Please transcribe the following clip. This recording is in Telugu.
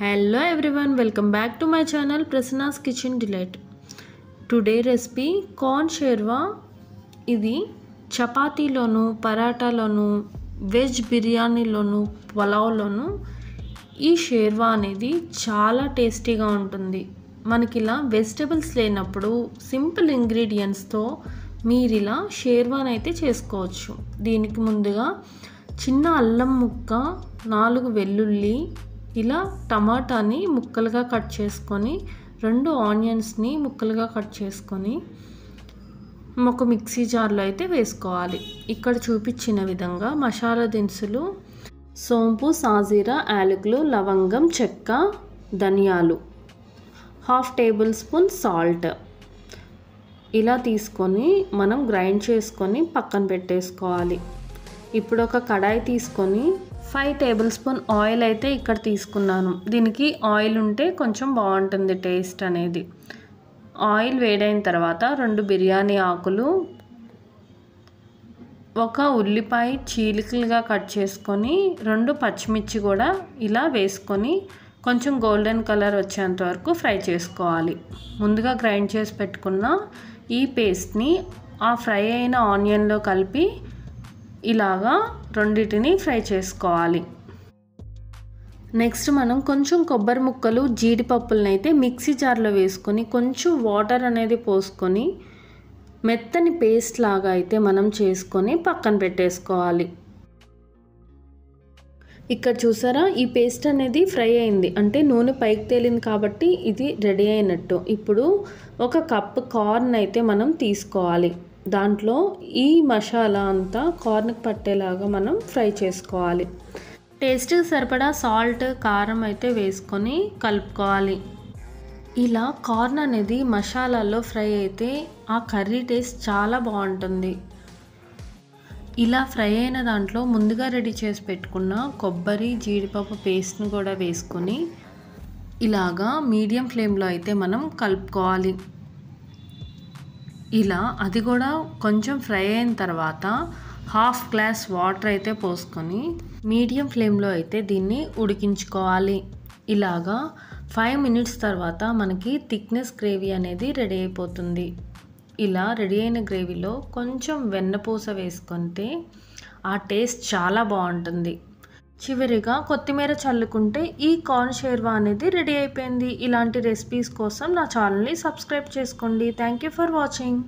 Hello everyone, welcome back to my channel Prasanna's Kitchen Delight. Today recipe corn sherwa. ఇది చపాతీలోను పరాటాలోను వెజ్ బిర్యానీలోను పులావ్లోను ఈ షేర్వా అనేది చాలా టేస్టీగా ఉంటుంది. మనకి ఇలా వెజిటబుల్స్ లేనప్పుడు సింపుల్ ఇంగ్రీడియంట్స్తో మీరు ఇలా షేర్వాని అయితే చేసుకోవచ్చు. దీనికి ముందుగా చిన్న అల్లం ముక్క, 4 వెల్లుల్లి, ఇలా టమాటాని ముక్కలుగా కట్ చేసుకొని 2 ఆనియన్స్ని ముక్కలుగా కట్ చేసుకొని ఒక మిక్సీ జార్లో అయితే వేసుకోవాలి. ఇక్కడ చూపించిన విధంగా మసాలా దినుసులు సోంపు, సాజీరా, యాలకులు, లవంగం, చెక్క, ధనియాలు, 1/2 టేబుల్ స్పూన్ సాల్ట్ ఇలా తీసుకొని మనం గ్రైండ్ చేసుకొని పక్కన పెట్టేసుకోవాలి. ఇప్పుడు ఒక కడాయి తీసుకొని 5 టేబుల్ స్పూన్ ఆయిల్ అయితే ఇక్కడ తీసుకున్నాను. దీనికి ఆయిల్ ఉంటే కొంచెం బాగుంటుంది టేస్ట్ అనేది. ఆయిల్ వేడైన తర్వాత 2 బిర్యానీ ఆకులు, ఒక ఉల్లిపాయ చీలికలుగా కట్ చేసుకొని 2 పచ్చిమిర్చి కూడా ఇలా వేసుకొని కొంచెం గోల్డెన్ కలర్ వచ్చేంత వరకు ఫ్రై చేసుకోవాలి. ముందుగా గ్రైండ్ చేసి పెట్టుకున్న ఈ పేస్ట్ని ఆ ఫ్రై అయిన ఆనియన్లో కలిపి ఇలాగా రెండింటిని ఫ్రై చేసుకోవాలి. నెక్స్ట్ మనం కొంచెం కొబ్బరి ముక్కలు, జీడిపప్పులను అయితే మిక్సీ జార్లో వేసుకొని కొంచెం వాటర్ అనేది పోసుకొని మెత్తని పేస్ట్ లాగా అయితే మనం చేసుకొని పక్కన పెట్టేసుకోవాలి. ఇక్కడ చూసారా, ఈ పేస్ట్ అనేది ఫ్రై అయింది, అంటే నూనె పైకి తేలింది కాబట్టి ఇది రెడీ అయినట్టు. ఇప్పుడు ఒక కప్పు కార్న్ అయితే మనం తీసుకోవాలి. దాంట్లో ఈ మసాలా అంతా కార్న్కి పట్టేలాగా మనం ఫ్రై చేసుకోవాలి. టేస్ట్కి సరిపడా సాల్ట్, కారం అయితే వేసుకొని కలుపుకోవాలి. ఇలా కార్న్ అనేది మసాలాలో ఫ్రై అయితే ఆ కర్రీ టేస్ట్ చాలా బాగుంటుంది. ఇలా ఫ్రై అయిన దాంట్లో ముందుగా రెడీ చేసి పెట్టుకున్న కొబ్బరి, జీడిపప్పు పేస్ట్ని కూడా వేసుకొని ఇలాగా మీడియం ఫ్లేమ్లో అయితే మనం కలుపుకోవాలి. ఇలా అది కూడా కొంచెం ఫ్రై అయిన తర్వాత 1/2 గ్లాస్ వాటర్ అయితే పోసుకొని మీడియం ఫ్లేమ్లో అయితే దీన్ని ఉడికించుకోవాలి. ఇలాగా 5 మినిట్స్ తర్వాత మనకి థిక్నెస్ గ్రేవీ అనేది రెడీ అయిపోతుంది. ఇలా రెడీ అయిన గ్రేవీలో కొంచెం వెన్నపూస వేసుకుంటే ఆ టేస్ట్ చాలా బాగుంటుంది. చివరిగా కొత్తిమీర చల్లుకుంటే ఈ కార్న్ షేర్వా అనేది రెడీ అయిపోయింది. ఇలాంటి రెసిపీస్ కోసం నా ఛానల్ని సబ్స్క్రైబ్ చేసుకోండి. Thank you for watching.